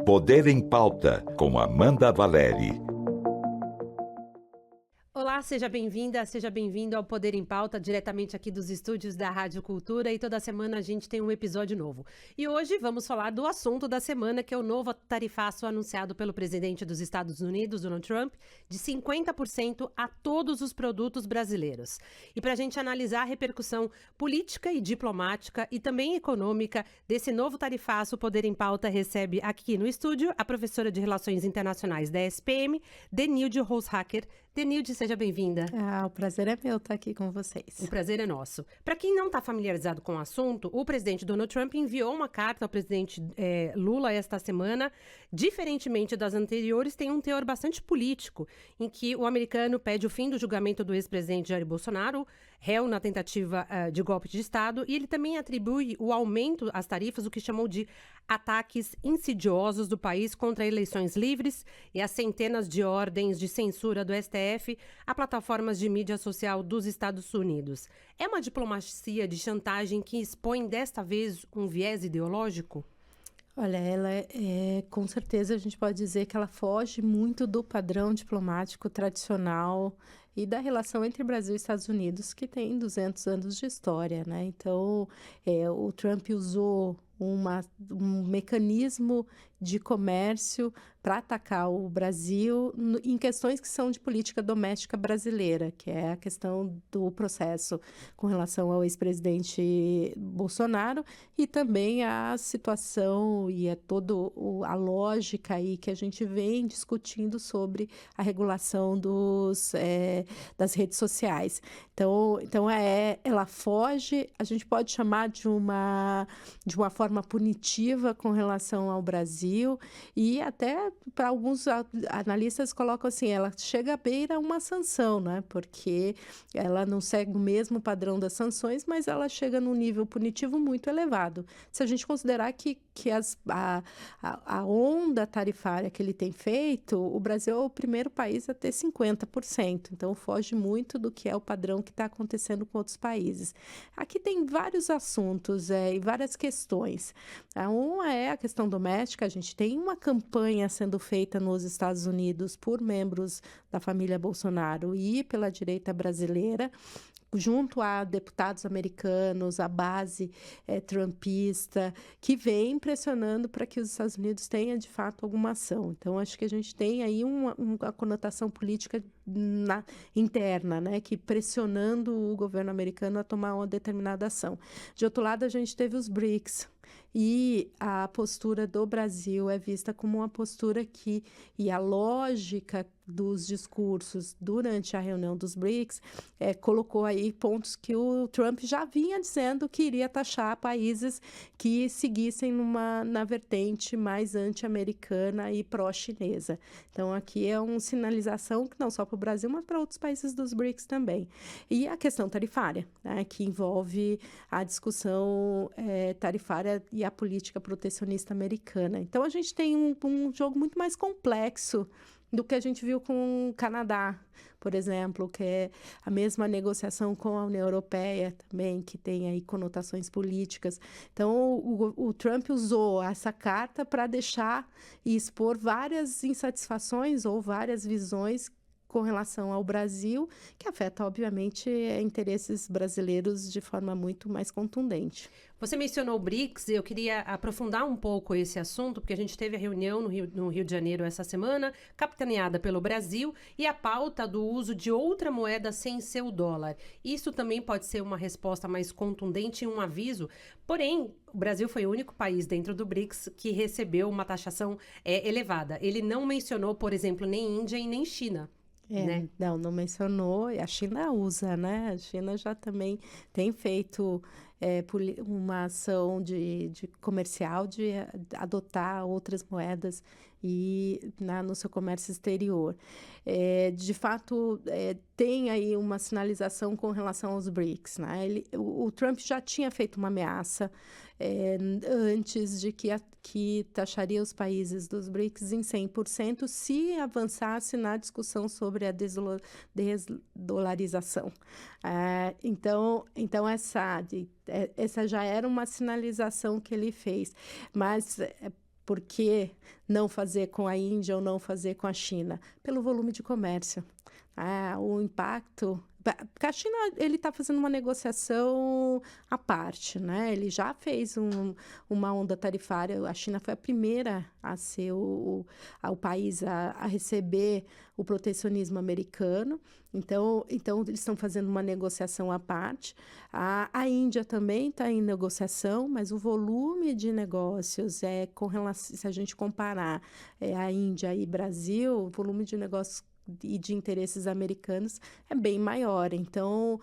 Poder em Pauta, com Amanda Valeri. Olá, seja bem-vinda, seja bem-vindo ao Poder em Pauta, diretamente aqui dos estúdios da Rádio Cultura, e toda semana a gente tem um episódio novo. E hoje vamos falar do assunto da semana, que é o novo tarifaço anunciado pelo presidente dos Estados Unidos, Donald Trump, de 50% a todos os produtos brasileiros. E para a gente analisar a repercussão política e diplomática e também econômica desse novo tarifaço, o Poder em Pauta recebe aqui no estúdio a professora de Relações Internacionais da SPM, Denilde Roshacker. Denilde, seja bem-vinda. O prazer é meu estar aqui com vocês. O prazer é nosso. Para quem não está familiarizado com o assunto, o presidente Donald Trump enviou uma carta ao presidente Lula esta semana. Diferentemente das anteriores, tem um teor bastante político, em que o americano pede o fim do julgamento do ex-presidente Jair Bolsonaro, réu na tentativa de golpe de Estado, e ele também atribui o aumento às tarifas, o que chamou de ataques insidiosos do país contra eleições livres e as centenas de ordens de censura do STF a plataformas de mídia social dos Estados Unidos. É uma diplomacia de chantagem que expõe desta vez um viés ideológico? Olha, ela com certeza a gente pode dizer que ela foge muito do padrão diplomático tradicional e da relação entre Brasil e Estados Unidos, que tem 200 anos de história, né? Então, o Trump usou um mecanismo de comércio para atacar o Brasil em questões que são de política doméstica brasileira, que é a questão do processo com relação ao ex-presidente Bolsonaro e também a situação e toda a lógica aí que a gente vem discutindo sobre a regulação das redes sociais. Então ela foge, a gente pode chamar de uma forma punitiva com relação ao Brasil, e até para alguns analistas colocam assim, ela chega à beira uma sanção, né? Porque ela não segue o mesmo padrão das sanções, mas ela chega num nível punitivo muito elevado. Se a gente considerar que a onda tarifária que ele tem feito, o Brasil é o primeiro país a ter 50%, então foge muito do que é o padrão que está acontecendo com outros países. Aqui tem vários assuntos e várias questões. Uma é a questão doméstica. A gente tem uma campanha sendo feita nos Estados Unidos por membros da família Bolsonaro e pela direita brasileira, junto a deputados americanos, a base trumpista, que vem pressionando para que os Estados Unidos tenham, de fato, alguma ação. Então, acho que a gente tem aí uma conotação política interna, né, que pressionando o governo americano a tomar uma determinada ação. De outro lado, a gente teve os BRICS, e a postura do Brasil é vista como uma postura e a lógica dos discursos durante a reunião dos BRICS colocou aí pontos que o Trump já vinha dizendo que iria taxar países que seguissem na vertente mais anti-americana e pró-chinesa. Então, aqui é uma sinalização que não só para o Brasil, mas para outros países dos BRICS também. E a questão tarifária, né, que envolve a discussão tarifária e a política protecionista americana. Então, a gente tem um jogo muito mais complexo do que a gente viu com o Canadá, por exemplo, que é a mesma negociação com a União Europeia também, que tem aí conotações políticas. Então, o Trump usou essa carta para deixar e expor várias insatisfações ou várias visões com relação ao Brasil, que afeta, obviamente, interesses brasileiros de forma muito mais contundente. Você mencionou o BRICS, e eu queria aprofundar um pouco esse assunto, porque a gente teve a reunião no Rio de Janeiro essa semana, capitaneada pelo Brasil, e a pauta do uso de outra moeda sem ser o dólar. Isso também pode ser uma resposta mais contundente e um aviso, porém, o Brasil foi o único país dentro do BRICS que recebeu uma taxação elevada. Ele não mencionou, por exemplo, nem Índia e nem China. Né? Não mencionou, e a China usa, né? A China já também tem feito uma ação de comercial de adotar outras moedas no seu comércio exterior. De fato, tem aí uma sinalização com relação aos BRICS, né? O Trump já tinha feito uma ameaça antes de que taxaria os países dos BRICS em 100% se avançasse na discussão sobre a desdolarização. Então essa já era uma sinalização que ele fez. Mas, por que não fazer com a Índia ou não fazer com a China? Pelo volume de comércio. O impacto... Porque a China, ele está fazendo uma negociação à parte, né? Ele já fez uma onda tarifária. A China foi a primeira a ser o país a receber o protecionismo americano. Então eles estão fazendo uma negociação à parte. A Índia também está em negociação, mas o volume de negócios, com relação, se a gente comparar a Índia e Brasil, o volume de negócios e de interesses americanos é bem maior. Então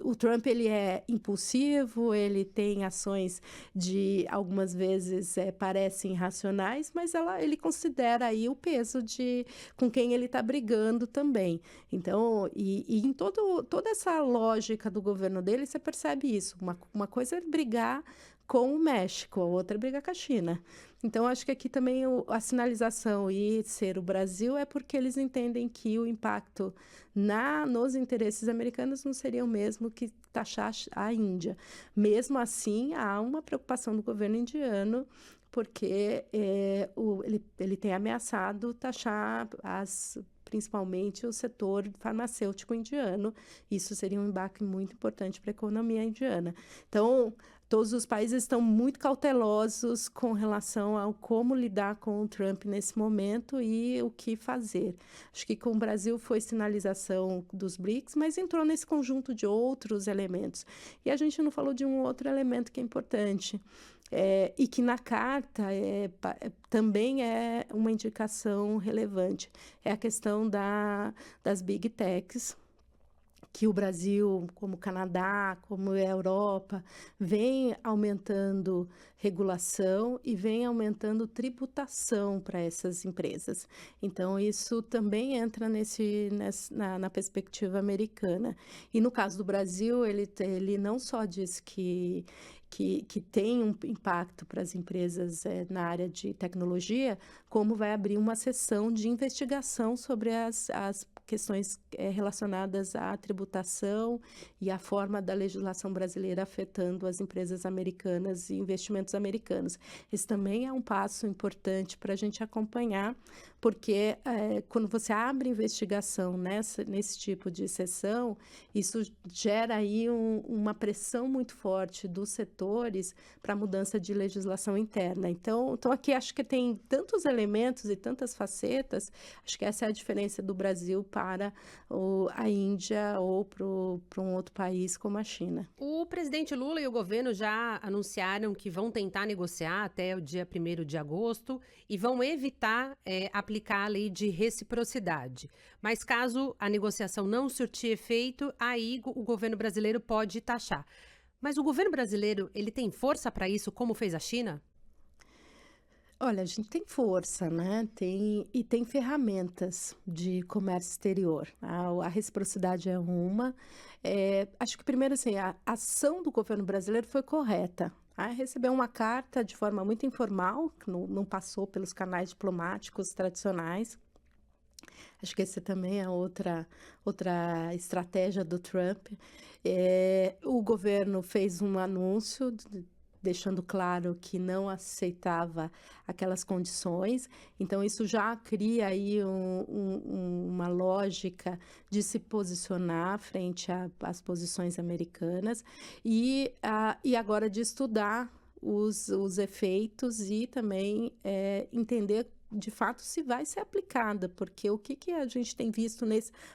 o Trump, ele é impulsivo, ele tem ações de, algumas vezes, parecem irracionais, mas ele considera aí o peso de com quem ele está brigando também. Então, e em toda essa lógica do governo dele, você percebe isso. Uma coisa é brigar com o México, a outra é brigar com a China. Então, acho que aqui também a sinalização e ser o Brasil é porque eles entendem que o impacto nos interesses americanos não seria o mesmo que taxar a Índia. Mesmo assim, há uma preocupação do governo indiano, porque ele tem ameaçado taxar principalmente o setor farmacêutico indiano. Isso seria um embarque muito importante para a economia indiana. Então, todos os países estão muito cautelosos com relação ao como lidar com o Trump nesse momento e o que fazer. Acho que com o Brasil foi sinalização dos BRICS, mas entrou nesse conjunto de outros elementos. E a gente não falou de um outro elemento que é importante, e que na carta também é uma indicação relevante. É a questão das Big Techs, que o Brasil, como o Canadá, como a Europa, vem aumentando regulação e vem aumentando tributação para essas empresas. Então, isso também entra na perspectiva americana. E no caso do Brasil, ele não só diz que tem um impacto para as empresas na área de tecnologia, como vai abrir uma sessão de investigação sobre as questões relacionadas à tributação e à forma da legislação brasileira afetando as empresas americanas e investimentos americanos. Esse também é um passo importante para a gente acompanhar, porque quando você abre investigação nesse tipo de sessão, isso gera aí uma pressão muito forte dos setores para a mudança de legislação interna. Então aqui acho que tem tantos elementos e tantas facetas, acho que essa é a diferença do Brasil para a Índia ou para um outro país como a China. O presidente Lula e o governo já anunciaram que vão tentar negociar até o dia 1º de agosto e vão evitar aplicar a lei de reciprocidade. Mas caso a negociação não surtir efeito, aí o governo brasileiro pode taxar. Mas o governo brasileiro, ele tem força para isso, como fez a China? Olha, a gente tem força, né? Tem ferramentas de comércio exterior. A reciprocidade é uma. Acho que, primeiro, assim, a ação do governo brasileiro foi correta. Recebeu uma carta de forma muito informal, que não passou pelos canais diplomáticos tradicionais. Acho que essa também é outra estratégia do Trump. O governo fez um anúncio deixando claro que não aceitava aquelas condições. Então, isso já cria aí uma lógica de se posicionar frente às posições americanas e agora de estudar os efeitos e também entender de fato se vai ser aplicada, porque o que a gente tem visto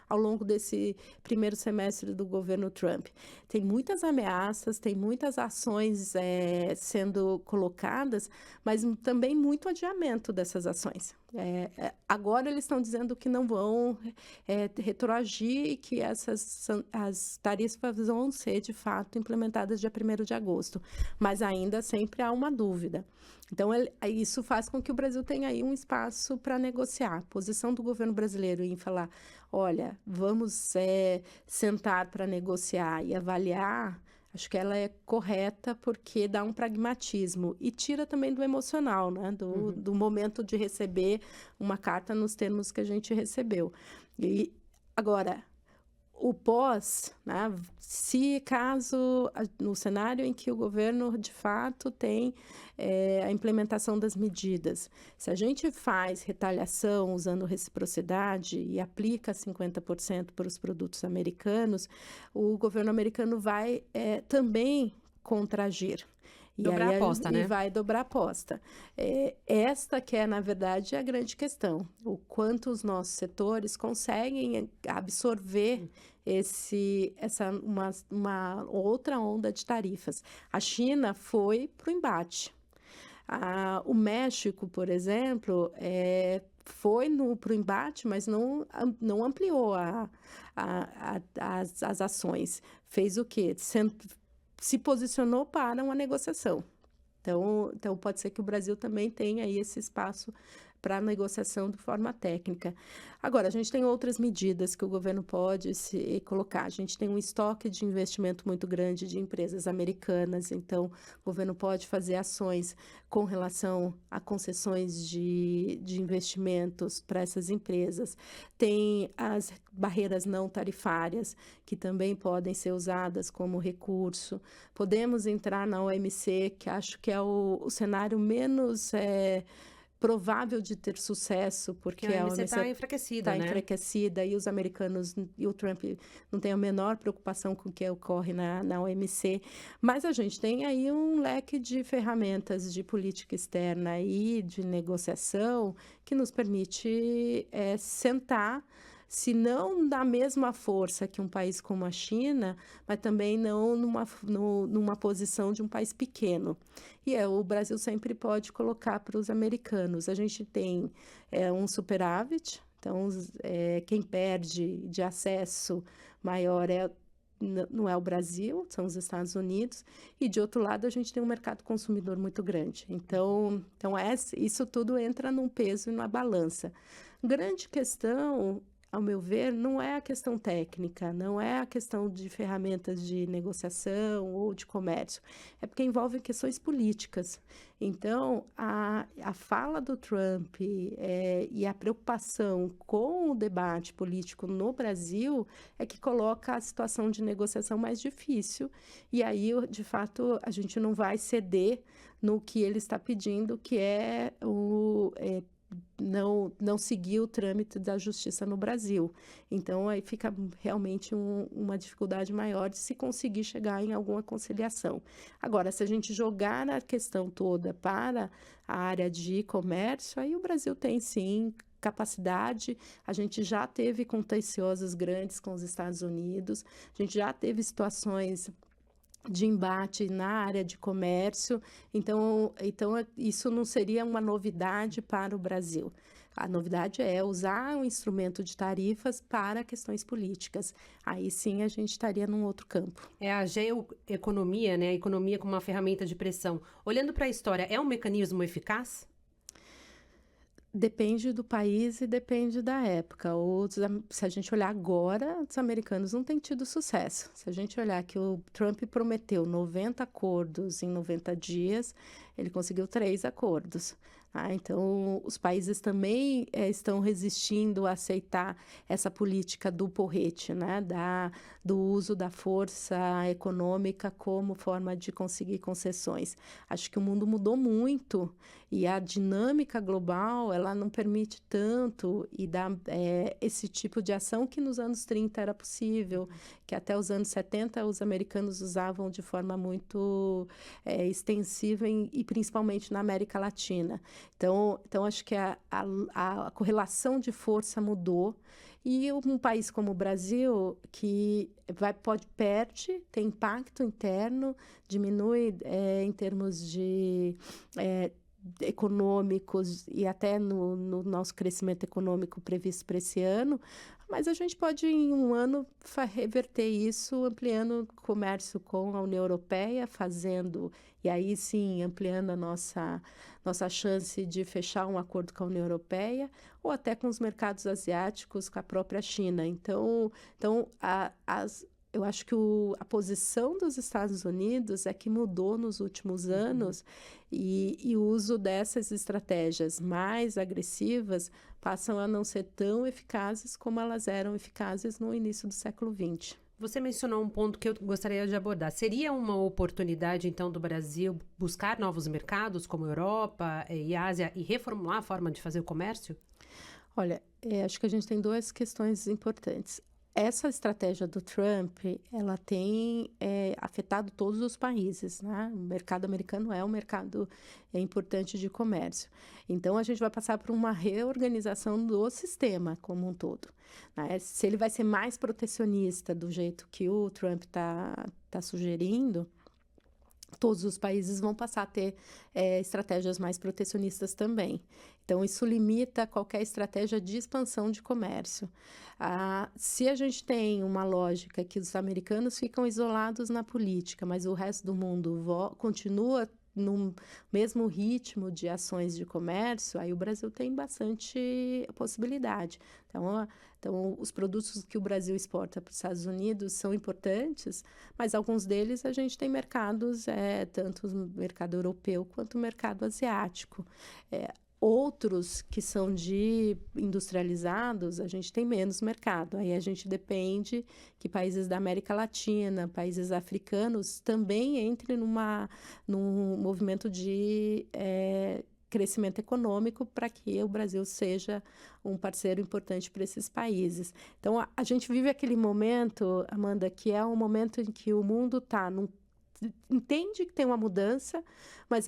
ao longo desse primeiro semestre do governo Trump? Tem muitas ameaças, tem muitas ações sendo colocadas, mas também muito adiamento dessas ações. Agora eles estão dizendo que não vão retroagir e que as tarifas vão ser, de fato, implementadas dia 1º de agosto. Mas ainda sempre há uma dúvida. Então, isso faz com que o Brasil tenha aí um espaço para negociar. A posição do governo brasileiro em falar, olha, vamos sentar para negociar e avaliar, acho que ela é correta porque dá um pragmatismo e tira também do emocional, né? Do momento de receber uma carta nos termos que a gente recebeu. E agora, o pós, né, se caso, no cenário em que o governo de fato tem a implementação das medidas, se a gente faz retaliação usando reciprocidade e aplica 50% para os produtos americanos, o governo americano vai também contragir. Dobrar a aposta, né? E vai dobrar a aposta. Esta que é, na verdade, a grande questão. O quanto os nossos setores conseguem absorver uma outra onda de tarifas. A China foi para o embate. O México, por exemplo, foi para o embate, mas não ampliou as ações. Fez o quê? Se posicionou para uma negociação. Então, pode ser que o Brasil também tenha aí esse espaço para negociação de forma técnica. Agora, a gente tem outras medidas que o governo pode se colocar. A gente tem um estoque de investimento muito grande de empresas americanas, então o governo pode fazer ações com relação a concessões de investimentos para essas empresas. Tem as barreiras não tarifárias, que também podem ser usadas como recurso. Podemos entrar na OMC, que acho que é o cenário menos provável de ter sucesso, porque a OMC está enfraquecida, né? Está enfraquecida e os americanos e o Trump não têm a menor preocupação com o que ocorre na OMC. Mas a gente tem aí um leque de ferramentas de política externa e de negociação que nos permite sentar, se não da mesma força que um país como a China, mas também não numa posição de um país pequeno. E o Brasil sempre pode colocar para os americanos. A gente tem um superávit, então quem perde de acesso maior não é o Brasil, são os Estados Unidos, e de outro lado a gente tem um mercado consumidor muito grande. Então isso tudo entra num peso e numa balança. Grande questão, ao meu ver, não é a questão técnica, não é a questão de ferramentas de negociação ou de comércio, é porque envolve questões políticas. Então, a fala do Trump e a preocupação com o debate político no Brasil é que coloca a situação de negociação mais difícil, e aí, de fato, a gente não vai ceder no que ele está pedindo, que é não seguir o trâmite da justiça no Brasil. Então, aí fica realmente uma dificuldade maior de se conseguir chegar em alguma conciliação. Agora, se a gente jogar a questão toda para a área de comércio, aí o Brasil tem, sim, capacidade. A gente já teve contenciosos grandes com os Estados Unidos, a gente já teve situações de embate na área de comércio, então isso não seria uma novidade para o Brasil. A novidade é usar um instrumento de tarifas para questões políticas. Aí sim a gente estaria num outro campo. É a geoeconomia, né? A economia como uma ferramenta de pressão. Olhando para a história, é um mecanismo eficaz? Depende do país e depende da época. Se a gente olhar agora, os americanos não têm tido sucesso. Se a gente olhar que o Trump prometeu 90 acordos em 90 dias, ele conseguiu 3 acordos. Então, os países também estão resistindo a aceitar essa política do porrete, né? Do uso da força econômica como forma de conseguir concessões. Acho que o mundo mudou muito e a dinâmica global ela não permite tanto e dá esse tipo de ação que nos anos 30 era possível, que até os anos 70 os americanos usavam de forma muito extensiva e principalmente na América Latina. Então acho que a correlação de força mudou e um país como o Brasil, que perde, tem impacto interno, diminui em termos de econômicos e até no nosso crescimento econômico previsto para esse ano, mas a gente pode, em um ano, reverter isso, ampliando o comércio com a União Europeia, e aí sim, ampliando a nossa chance de fechar um acordo com a União Europeia, ou até com os mercados asiáticos, com a própria China. Então eu acho que a posição dos Estados Unidos é que mudou nos últimos anos e o uso dessas estratégias mais agressivas passam a não ser tão eficazes como elas eram eficazes no início do século XX. Você mencionou um ponto que eu gostaria de abordar. Seria uma oportunidade, então, do Brasil buscar novos mercados, como Europa e Ásia, e reformular a forma de fazer o comércio? Olha, acho que a gente tem duas questões importantes. Essa estratégia do Trump, ela tem afetado todos os países, né? O mercado americano é um mercado importante de comércio. Então, a gente vai passar por uma reorganização do sistema como um todo, né? Se ele vai ser mais protecionista do jeito que o Trump tá sugerindo, todos os países vão passar a ter estratégias mais protecionistas também. Então, isso limita qualquer estratégia de expansão de comércio. Se a gente tem uma lógica que os americanos ficam isolados na política, mas o resto do mundo continua no mesmo ritmo de ações de comércio, aí o Brasil tem bastante possibilidade. Então, os produtos que o Brasil exporta para os Estados Unidos são importantes, mas alguns deles a gente tem mercados, tanto o mercado europeu quanto o mercado asiático. Outros que são de industrializados, a gente tem menos mercado. Aí a gente depende que países da América Latina, países africanos também entrem num movimento de crescimento econômico para que o Brasil seja um parceiro importante para esses países. Então, a gente vive aquele momento, Amanda, que é um momento em que o mundo entende que tem uma mudança, mas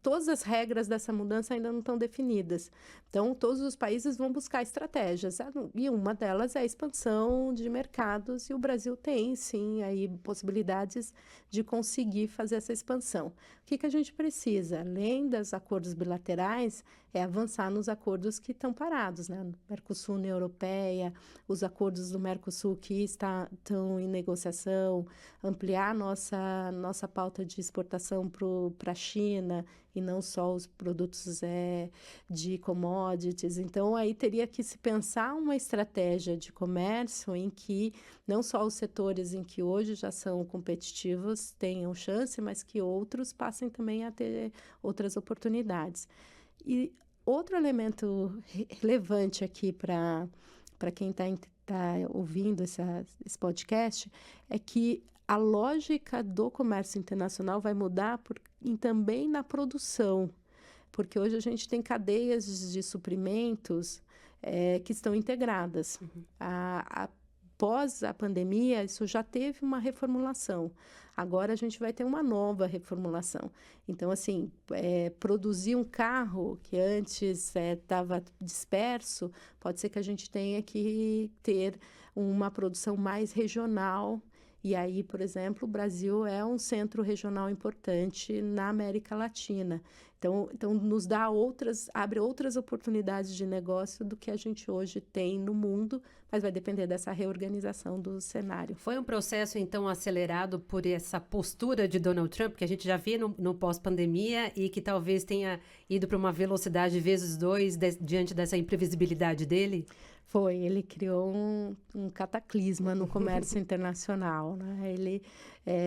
todas as regras dessa mudança ainda não estão definidas. Então, todos os países vão buscar estratégias, e uma delas é a expansão de mercados, e o Brasil tem, sim, aí possibilidades de conseguir fazer essa expansão. O que a gente precisa? Além dos acordos bilaterais, é avançar nos acordos que estão parados, né? Mercosul, União Europeia, os acordos do Mercosul que estão em negociação, ampliar nossa pauta de exportação para a China, e não só os produtos de commodities. Então, aí teria que se pensar uma estratégia de comércio em que não só os setores em que hoje já são competitivos tenham chance, mas que outros passem também a ter outras oportunidades. E outro elemento relevante aqui para quem está ouvindo esse podcast é que a lógica do comércio internacional vai mudar também na produção, porque hoje a gente tem cadeias de suprimentos que estão integradas. Após a pandemia, isso já teve uma reformulação. Agora a gente vai ter uma nova reformulação. Então, assim, produzir um carro que antes estava disperso, pode ser que a gente tenha que ter uma produção mais regional. E aí, por exemplo, o Brasil é um centro regional importante na América Latina. Então nos abre outras oportunidades de negócio do que a gente hoje tem no mundo, mas vai depender dessa reorganização do cenário. Foi um processo, então, acelerado por essa postura de Donald Trump, que a gente já vê no pós-pandemia e que talvez tenha ido para uma velocidade vezes 2 diante dessa imprevisibilidade dele? Foi, ele criou um cataclisma no comércio internacional, né? Ele,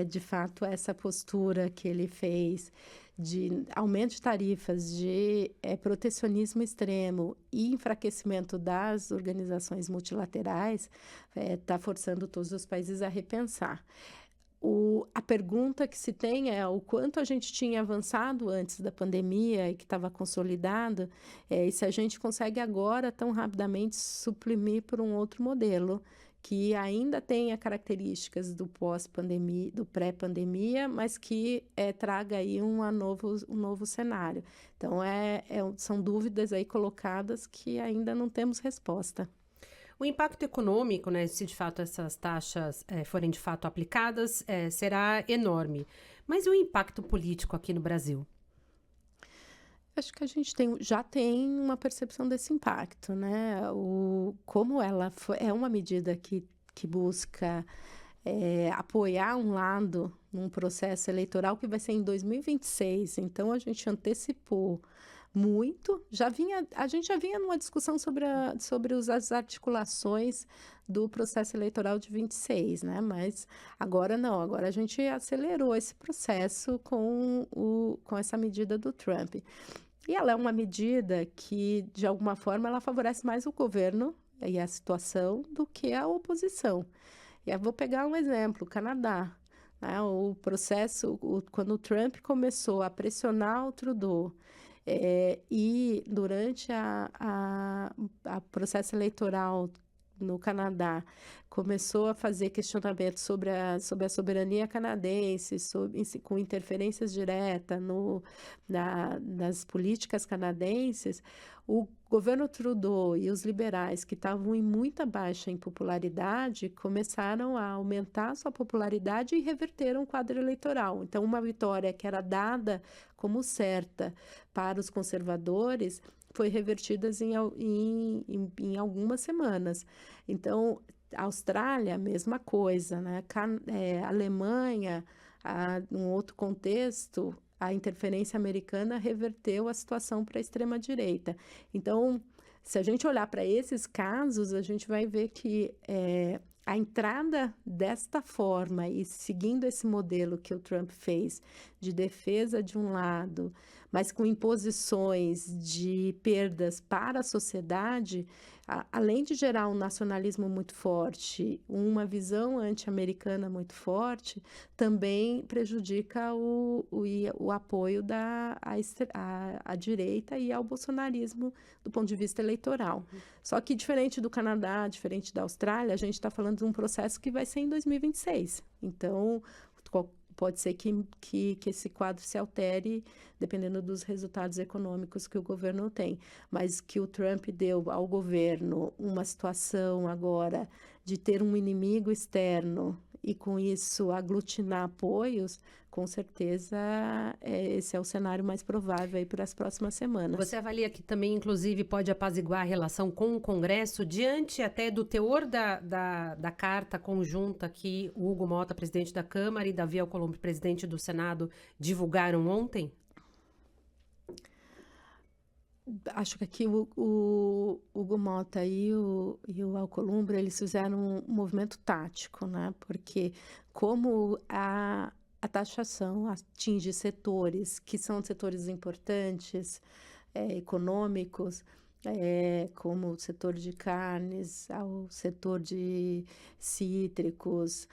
de fato, essa postura que ele fez de aumento de tarifas, de protecionismo extremo e enfraquecimento das organizações multilaterais, está forçando todos os países a repensar. A pergunta que se tem é o quanto a gente tinha avançado antes da pandemia e que estava consolidado, e se a gente consegue agora tão rapidamente suprimir por um outro modelo que ainda tenha características do pós-pandemia, do pré-pandemia, mas que traga aí um novo cenário. Então, são dúvidas aí colocadas que ainda não temos resposta. O impacto econômico, né, se de fato essas taxas forem de fato aplicadas, será enorme. Mas e o impacto político aqui no Brasil? Acho que a gente já tem uma percepção desse impacto, né? Como ela é uma medida que busca apoiar um lado num processo eleitoral que vai ser em 2026. Então, a gente antecipou muito. A gente já vinha numa discussão sobre as articulações do processo eleitoral de 26, né? Mas agora não, agora a gente acelerou esse processo com essa medida do Trump. E ela é uma medida que, de alguma forma, ela favorece mais o governo e a situação do que a oposição. E eu vou pegar um exemplo, o Canadá. Né? O processo, quando o Trump começou a pressionar o Trudeau, e durante a processo eleitoral no Canadá, começou a fazer questionamentos sobre a soberania canadense, com interferências diretas nas políticas canadenses, o governo Trudeau e os liberais, que estavam em muita baixa em popularidade, começaram a aumentar sua popularidade e reverteram o quadro eleitoral. Então, uma vitória que era dada como certa para os conservadores foi revertida em algumas semanas. Então, a Austrália, a mesma coisa, né? Alemanha, num outro contexto, a interferência americana reverteu a situação para a extrema-direita. Então, se a gente olhar para esses casos, a gente vai ver que a entrada desta forma e seguindo esse modelo que o Trump fez de defesa de um lado, mas com imposições de perdas para a sociedade, além de gerar um nacionalismo muito forte, uma visão anti-americana muito forte, também prejudica o apoio à direita e ao bolsonarismo do ponto de vista eleitoral. Só que, diferente do Canadá, diferente da Austrália, a gente está falando de um processo que vai ser em 2026. Então, pode ser que esse quadro se altere dependendo dos resultados econômicos que o governo tem. Mas que o Trump deu ao governo uma situação agora de ter um inimigo externo e, com isso, aglutinar apoios, com certeza, esse é o cenário mais provável aí para as próximas semanas. Você avalia que também, inclusive, pode apaziguar a relação com o Congresso, diante até do teor da carta conjunta que o Hugo Mota, presidente da Câmara, e Davi Alcolumbre, presidente do Senado, divulgaram ontem? Acho que aqui o Hugo Mota e o Alcolumbre, eles fizeram um movimento tático, né? Porque como a taxação atinge setores que são setores importantes, econômicos, como o setor de carnes, o setor de cítricos,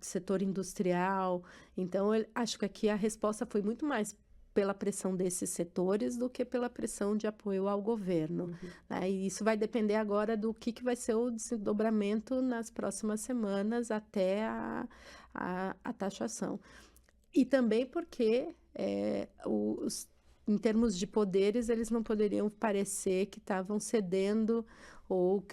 setor industrial. Então, acho que aqui a resposta foi muito mais pela pressão desses setores do que pela pressão de apoio ao governo. Né? E isso vai depender agora do que vai ser o desdobramento nas próximas semanas até a taxação. E também porque, em termos de poderes, eles não poderiam parecer que estavam cedendo ou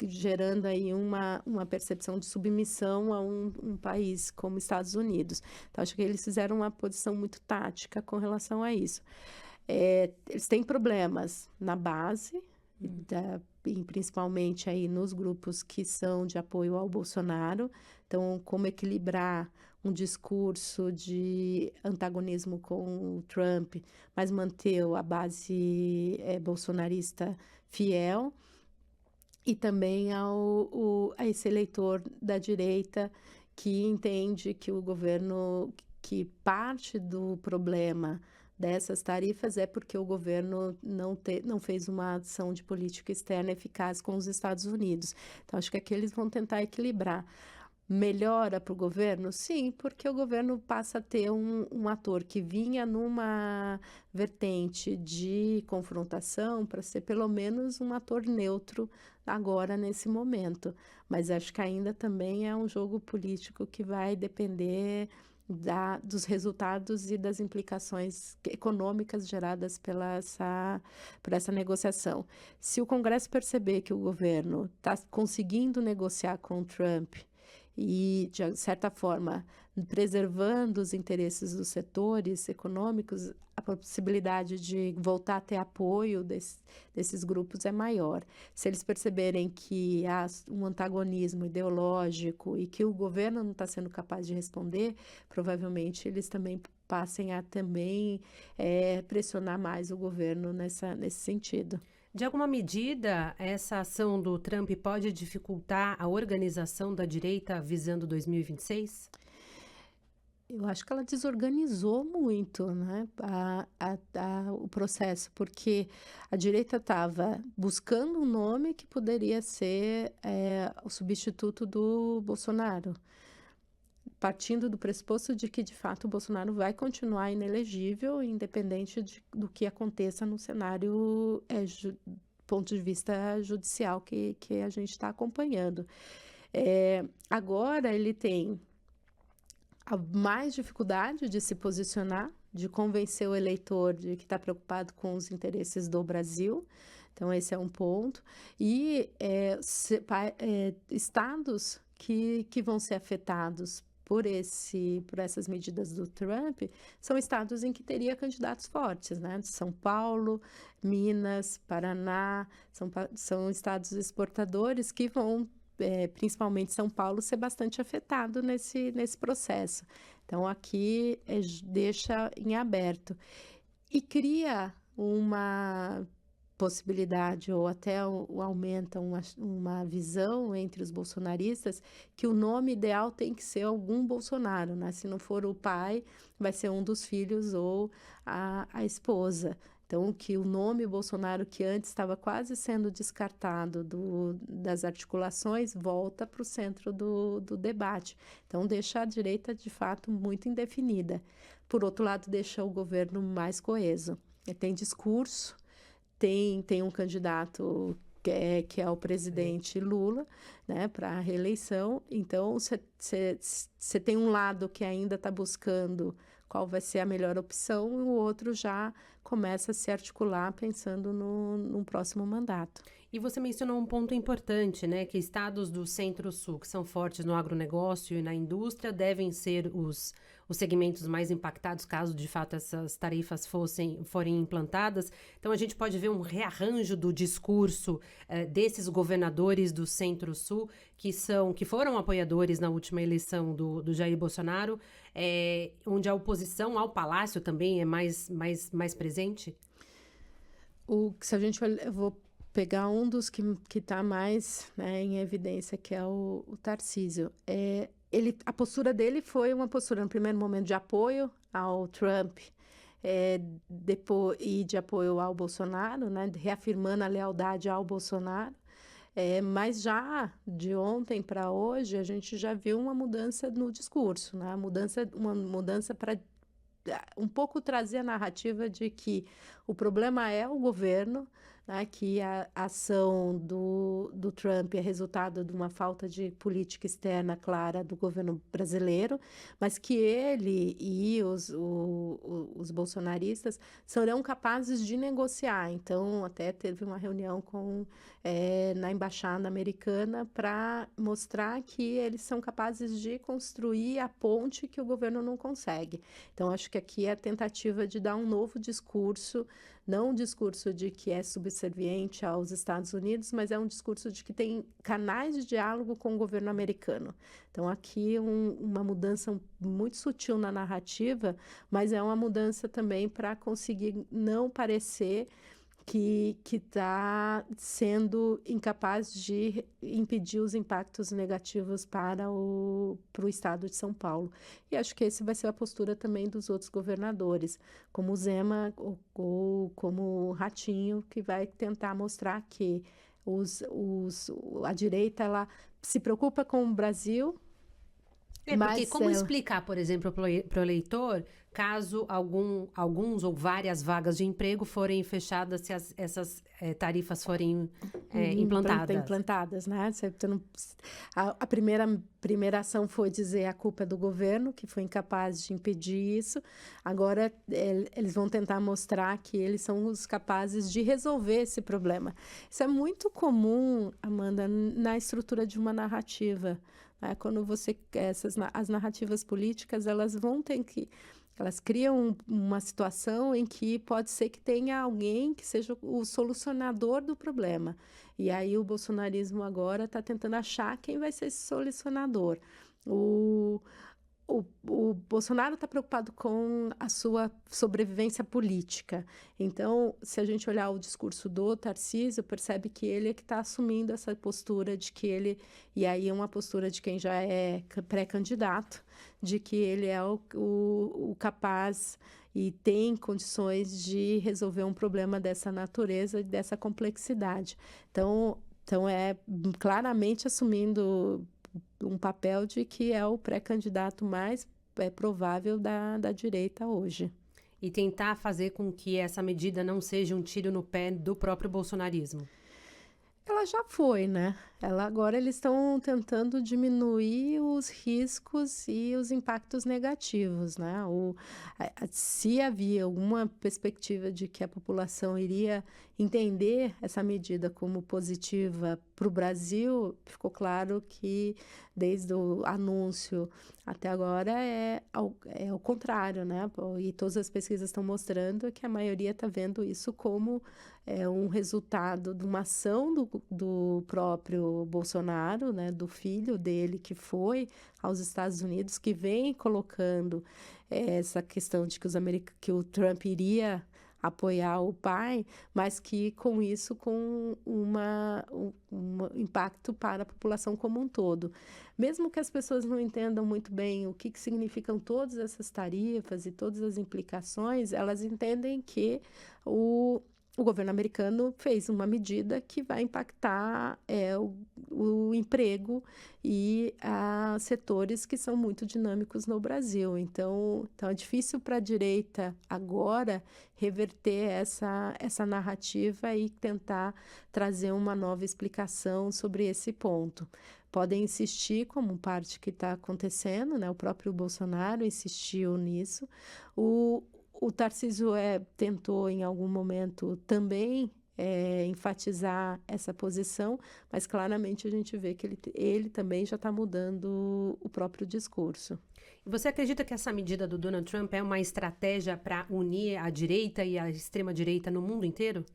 gerando aí uma percepção de submissão a um país como Estados Unidos. Então, acho que eles fizeram uma posição muito tática com relação a isso. Eles têm problemas na base, principalmente aí nos grupos que são de apoio ao Bolsonaro. Então, como equilibrar um discurso de antagonismo com o Trump, mas manter a base bolsonarista fiel. E também a esse eleitor da direita que entende que o governo, que parte do problema dessas tarifas é porque o governo não fez uma ação de política externa eficaz com os Estados Unidos. Então, acho que aqui eles vão tentar equilibrar. Melhora para o governo? Sim, porque o governo passa a ter um ator que vinha numa vertente de confrontação para ser pelo menos um ator neutro agora nesse momento. Mas acho que ainda também é um jogo político que vai depender dos resultados e das implicações econômicas geradas por essa negociação. Se o Congresso perceber que o governo está conseguindo negociar com o Trump e, de certa forma, preservando os interesses dos setores econômicos, a possibilidade de voltar a ter apoio desses grupos é maior. Se eles perceberem que há um antagonismo ideológico e que o governo não está sendo capaz de responder, provavelmente eles também passem a também pressionar mais o governo nesse sentido. De alguma medida, essa ação do Trump pode dificultar a organização da direita visando 2026? Eu acho que ela desorganizou muito, né, o processo, porque a direita estava buscando um nome que poderia ser o substituto do Bolsonaro, partindo do pressuposto de que, de fato, o Bolsonaro vai continuar inelegível, independente do que aconteça no cenário ponto de vista judicial que a gente está acompanhando. Agora ele tem mais dificuldade de se posicionar, de convencer o eleitor de que está preocupado com os interesses do Brasil. Então, esse é um ponto. E estados que vão ser afetados por essas medidas do Trump são estados em que teria candidatos fortes, né? São Paulo, Minas, Paraná, são estados exportadores que vão principalmente São Paulo, ser bastante afetado nesse processo. Então, aqui deixa em aberto. E cria uma possibilidade, ou até aumenta uma visão entre os bolsonaristas, que o nome ideal tem que ser algum Bolsonaro, né? Se não for o pai, vai ser um dos filhos ou a esposa. Então, que o nome Bolsonaro, que antes estava quase sendo descartado das articulações, volta para o centro do debate. Então, deixa a direita, de fato, muito indefinida. Por outro lado, deixa o governo mais coeso. Tem discurso, tem um candidato que é o presidente Lula, né, para a reeleição. Então, você tem um lado que ainda está buscando qual vai ser a melhor opção, e o outro já começa a se articular pensando no próximo mandato. E você mencionou um ponto importante, né, que estados do Centro-Sul, que são fortes no agronegócio e na indústria, devem ser os segmentos mais impactados caso, de fato, essas tarifas forem implantadas. Então, a gente pode ver um rearranjo do discurso desses governadores do Centro-Sul, que foram apoiadores na última eleição do Jair Bolsonaro, onde a oposição ao Palácio também é mais presente? Se a gente eu vou pegar um dos que está mais, né, em evidência, que é o Tarcísio. A postura dele foi uma postura, no primeiro momento, de apoio ao Trump, depois, e de apoio ao Bolsonaro, né, reafirmando a lealdade ao Bolsonaro. Mas já de ontem para hoje, a gente já viu uma mudança no discurso, né? Uma mudança para um pouco trazer a narrativa de que o problema é o governo, né, que a ação do Trump é resultado de uma falta de política externa clara do governo brasileiro, mas que ele e os bolsonaristas serão capazes de negociar. Então, até teve uma reunião na embaixada americana para mostrar que eles são capazes de construir a ponte que o governo não consegue. Então, acho que aqui é a tentativa de dar um novo discurso, não um discurso de que é subserviente aos Estados Unidos, mas é um discurso de que tem canais de diálogo com o governo americano. Então, aqui uma mudança muito sutil na narrativa, mas é uma mudança também para conseguir não parecer que está sendo incapaz de impedir os impactos negativos para o estado de São Paulo. E acho que essa vai ser a postura também dos outros governadores, como o Zema ou como o Ratinho, que vai tentar mostrar que a direita ela se preocupa com o Brasil. Porque como explicar, por exemplo, para o eleitor, caso alguns ou várias vagas de emprego forem fechadas se essas tarifas forem implantadas? Né? A primeira ação foi dizer a culpa é do governo, que foi incapaz de impedir isso. Agora, eles vão tentar mostrar que eles são os capazes de resolver esse problema. Isso é muito comum, Amanda, na estrutura de uma narrativa. Quando as narrativas políticas, elas criam uma situação em que pode ser que tenha alguém que seja o solucionador do problema. E aí o bolsonarismo agora está tentando achar quem vai ser esse solucionador. o Bolsonaro está preocupado com a sua sobrevivência política. Então, se a gente olhar o discurso do Tarcísio, percebe que ele é que está assumindo essa postura de que ele... E aí é uma postura de quem já é pré-candidato, de que ele é o capaz e tem condições de resolver um problema dessa natureza e dessa complexidade. Então é claramente assumindo um papel de que é o pré-candidato mais provável da direita hoje. E tentar fazer com que essa medida não seja um tiro no pé do próprio bolsonarismo. Ela já foi, né? Agora eles estão tentando diminuir os riscos e os impactos negativos, né? Se havia alguma perspectiva de que a população iria entender essa medida como positiva para o Brasil, ficou claro que desde o anúncio até agora é ao contrário, né? E todas as pesquisas estão mostrando que a maioria está vendo isso como um resultado de uma ação do próprio Bolsonaro, né, do filho dele que foi aos Estados Unidos, que vem colocando essa questão de que o Trump iria apoiar o pai, mas que com isso com um impacto para a população como um todo. Mesmo que as pessoas não entendam muito bem o que significam todas essas tarifas e todas as implicações, elas entendem que o governo americano fez uma medida que vai impactar o emprego e setores que são muito dinâmicos no Brasil. Então é difícil para a direita agora reverter essa narrativa e tentar trazer uma nova explicação sobre esse ponto. Podem insistir como parte que está acontecendo, né? O próprio Bolsonaro insistiu nisso. O Tarcísio tentou, em algum momento, também enfatizar essa posição, mas claramente a gente vê que ele também já está mudando o próprio discurso. Você acredita que essa medida do Donald Trump é uma estratégia para unir a direita e a extrema-direita no mundo inteiro?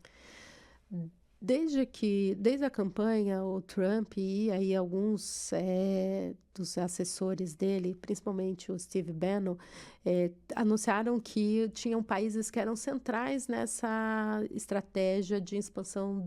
Desde a campanha, o Trump e aí alguns dos assessores dele, principalmente o Steve Bannon, anunciaram que tinham países que eram centrais nessa estratégia de expansão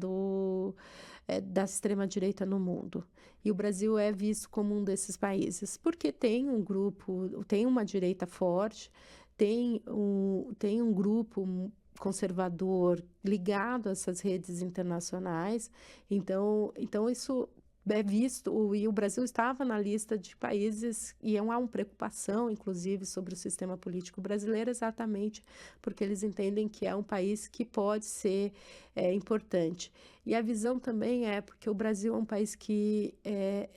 da extrema-direita no mundo. E o Brasil é visto como um desses países, porque tem um grupo, tem uma direita forte, tem um grupo conservador ligado a essas redes internacionais, então isso é visto, e o Brasil estava na lista de países, e há uma preocupação, inclusive, sobre o sistema político brasileiro, exatamente porque eles entendem que é um país que pode ser importante. E a visão também porque o Brasil é um país que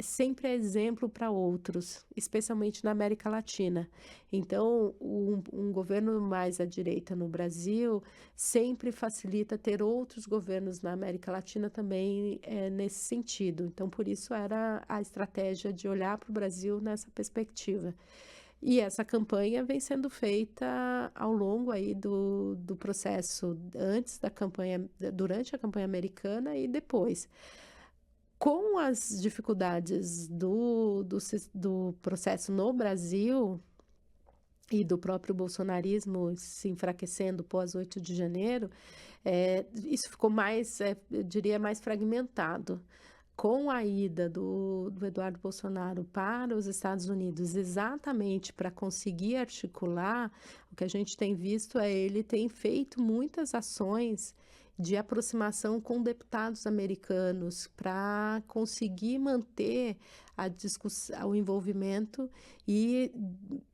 sempre é exemplo para outros, especialmente na América Latina. Então, um governo mais à direita no Brasil sempre facilita ter outros governos na América Latina também nesse sentido. Então, por isso era a estratégia de olhar para o Brasil nessa perspectiva. E essa campanha vem sendo feita ao longo aí do processo, antes da campanha, durante a campanha americana e depois. Com as dificuldades do processo no Brasil e do próprio bolsonarismo se enfraquecendo pós 8 de janeiro, isso ficou mais, eu diria, mais fragmentado. Com a ida do Eduardo Bolsonaro para os Estados Unidos, exatamente para conseguir articular, o que a gente tem visto ele tem feito muitas ações de aproximação com deputados americanos para conseguir manter a discussão, o envolvimento e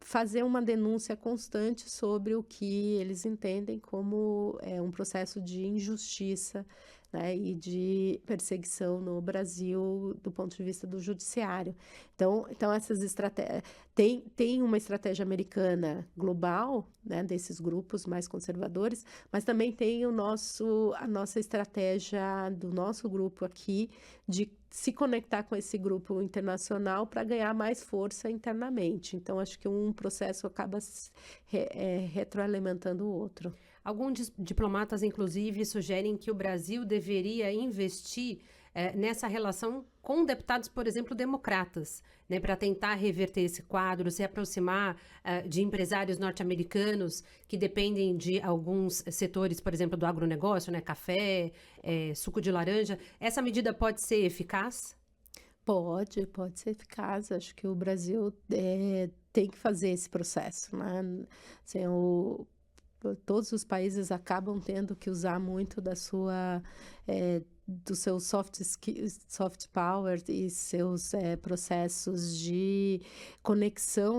fazer uma denúncia constante sobre o que eles entendem como um processo de injustiça, né, e de perseguição no Brasil do ponto de vista do judiciário. Então essas estratégias... Tem uma estratégia americana global, né, desses grupos mais conservadores, mas também tem a nossa estratégia do nosso grupo aqui de se conectar com esse grupo internacional para ganhar mais força internamente. Então, acho que um processo acaba retroalimentando o outro. Alguns diplomatas, inclusive, sugerem que o Brasil deveria investir nessa relação com deputados, por exemplo, democratas, né, para tentar reverter esse quadro, se aproximar de empresários norte-americanos que dependem de alguns setores, por exemplo, do agronegócio, né, café, suco de laranja. Essa medida pode ser eficaz? Pode ser eficaz. Acho que o Brasil tem que fazer esse processo, né? Assim, todos os países acabam tendo que usar muito do seu soft power e seus processos de conexão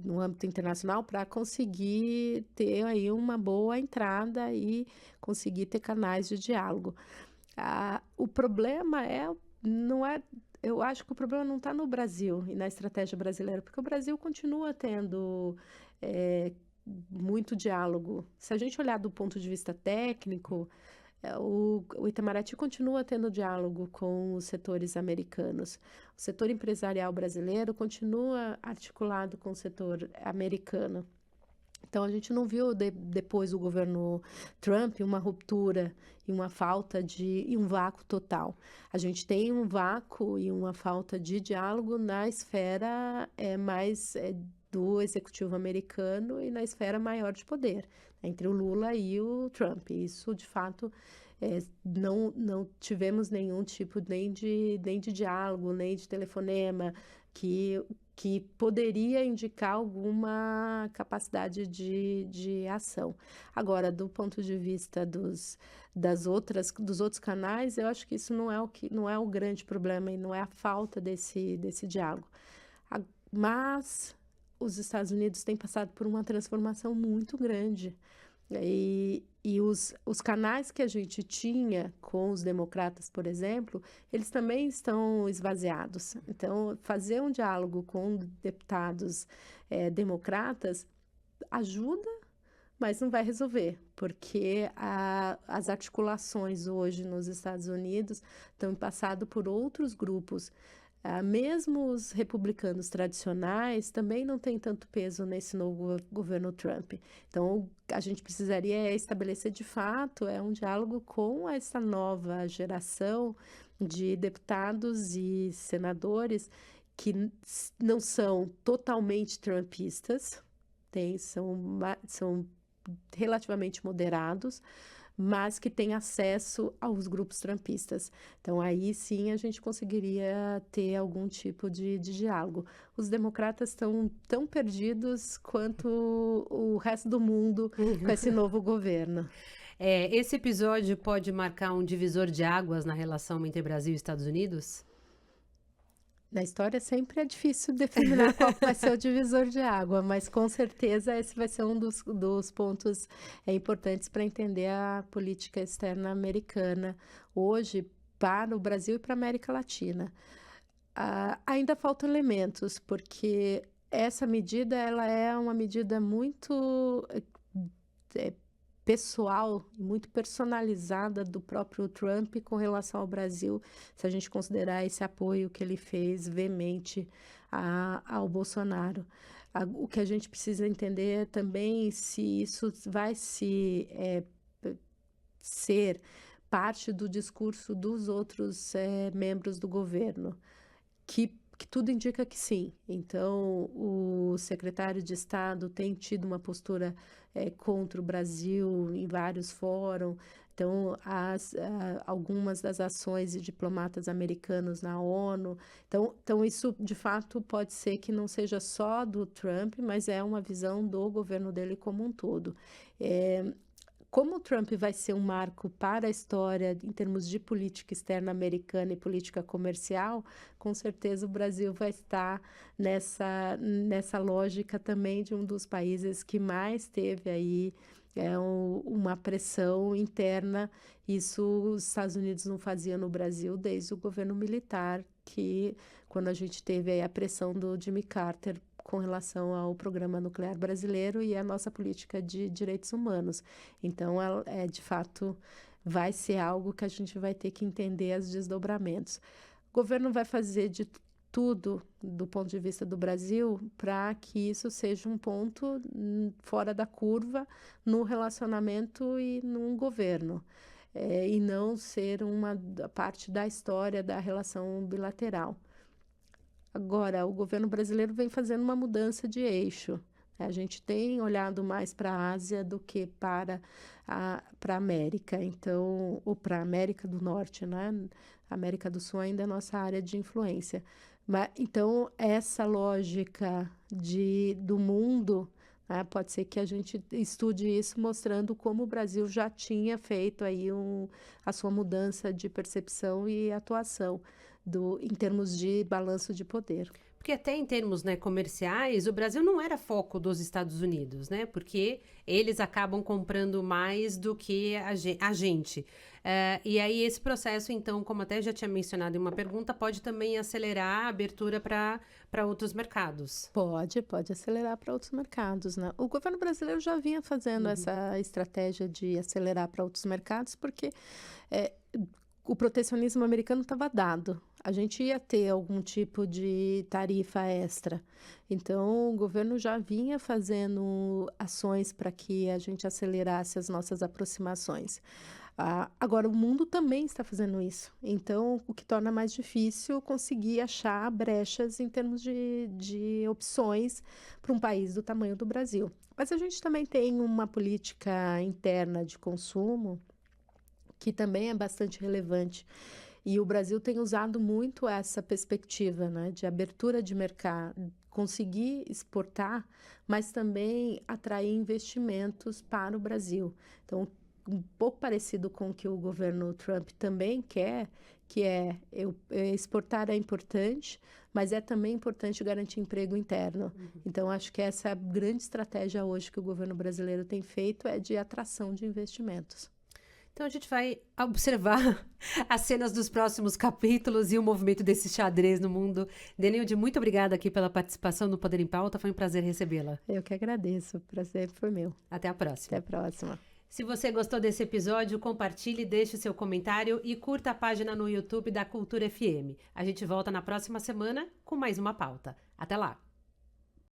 no âmbito internacional para conseguir ter aí uma boa entrada e conseguir ter canais de diálogo. O problema não é. Eu acho que o problema não está no Brasil e na estratégia brasileira, porque o Brasil continua tendo muito diálogo. Se a gente olhar do ponto de vista técnico, o Itamaraty continua tendo diálogo com os setores americanos. O setor empresarial brasileiro continua articulado com o setor americano. Então, a gente não viu depois do governo Trump uma ruptura e uma falta e um vácuo total. A gente tem um vácuo e uma falta de diálogo na esfera mais do executivo americano e na esfera maior de poder, entre o Lula e o Trump. Isso, de fato, não tivemos nenhum tipo nem de diálogo, nem de telefonema que poderia indicar alguma capacidade de ação. Agora, do ponto de vista dos outros canais, eu acho que isso não é o grande problema e não é a falta desse diálogo. Mas os Estados Unidos têm passado por uma transformação muito grande. E os canais que a gente tinha com os democratas, por exemplo, eles também estão esvaziados. Então, fazer um diálogo com deputados democratas ajuda, mas não vai resolver, porque as articulações hoje nos Estados Unidos estão passando por outros grupos. Mesmo os republicanos tradicionais também não têm tanto peso nesse novo governo Trump. Então, a gente precisaria estabelecer de fato um diálogo com essa nova geração de deputados e senadores que não são totalmente trumpistas, são relativamente moderados, mas que têm acesso aos grupos trumpistas. Então, aí sim a gente conseguiria ter algum tipo de diálogo. Os democratas estão tão perdidos quanto o resto do mundo com esse novo governo. Esse episódio pode marcar um divisor de águas na relação entre Brasil e Estados Unidos? Na história sempre é difícil determinar qual vai ser o divisor de água, mas com certeza esse vai ser um dos pontos importantes para entender a política externa americana hoje para o Brasil e para a América Latina. Ainda faltam elementos, porque essa medida ela é uma medida muito pessoal, muito personalizada do próprio Trump com relação ao Brasil, se a gente considerar esse apoio que ele fez veemente ao Bolsonaro. O que a gente precisa entender é também se isso vai ser parte do discurso dos outros membros do governo, que tudo indica que sim. Então, o secretário de Estado tem tido uma postura contra o Brasil em vários fóruns. Então, algumas das ações de diplomatas americanos na ONU. Então, isso, de fato, pode ser que não seja só do Trump, mas é uma visão do governo dele como um todo. Como o Trump vai ser um marco para a história em termos de política externa americana e política comercial, com certeza o Brasil vai estar nessa lógica também de um dos países que mais teve aí uma pressão interna. Isso os Estados Unidos não faziam no Brasil desde o governo militar, que quando a gente teve aí a pressão do Jimmy Carter com relação ao programa nuclear brasileiro e a nossa política de direitos humanos. Então, de fato, vai ser algo que a gente vai ter que entender os desdobramentos. O governo vai fazer de tudo, do ponto de vista do Brasil, para que isso seja um ponto fora da curva no relacionamento e num governo. e não ser uma parte da história da relação bilateral. Agora, o governo brasileiro vem fazendo uma mudança de eixo. A gente tem olhado mais para a Ásia do que para a América, então, ou para a América do Norte, né? A América do Sul ainda é nossa área de influência. Então, essa lógica do mundo, né, pode ser que a gente estude isso mostrando como o Brasil já tinha feito aí a sua mudança de percepção e atuação em termos de balanço de poder. Porque até em termos, né, comerciais, o Brasil não era foco dos Estados Unidos, né? Porque eles acabam comprando mais do que a gente. E aí esse processo, então, como até já tinha mencionado em uma pergunta, pode também acelerar a abertura para outros mercados. Pode acelerar para outros mercados, né? O governo brasileiro já vinha fazendo essa estratégia de acelerar para outros mercados, porque o protecionismo americano estava dado. A gente ia ter algum tipo de tarifa extra. Então, o governo já vinha fazendo ações para que a gente acelerasse as nossas aproximações. Agora, o mundo também está fazendo isso. Então, o que torna mais difícil conseguir achar brechas em termos de opções para um país do tamanho do Brasil. Mas a gente também tem uma política interna de consumo que também é bastante relevante. E o Brasil tem usado muito essa perspectiva, né, de abertura de mercado, conseguir exportar, mas também atrair investimentos para o Brasil. Então, um pouco parecido com o que o governo Trump também quer, que exportar é importante, mas é também importante garantir emprego interno. Então, acho que essa é a grande estratégia hoje que o governo brasileiro tem feito, é de atração de investimentos. Então, a gente vai observar as cenas dos próximos capítulos e o movimento desse xadrez no mundo. Denilde, muito obrigada aqui pela participação no Poder em Pauta. Foi um prazer recebê-la. Eu que agradeço. O prazer foi meu. Até a próxima. Até a próxima. Se você gostou desse episódio, compartilhe, deixe seu comentário e curta a página no YouTube da Cultura FM. A gente volta na próxima semana com mais uma pauta. Até lá!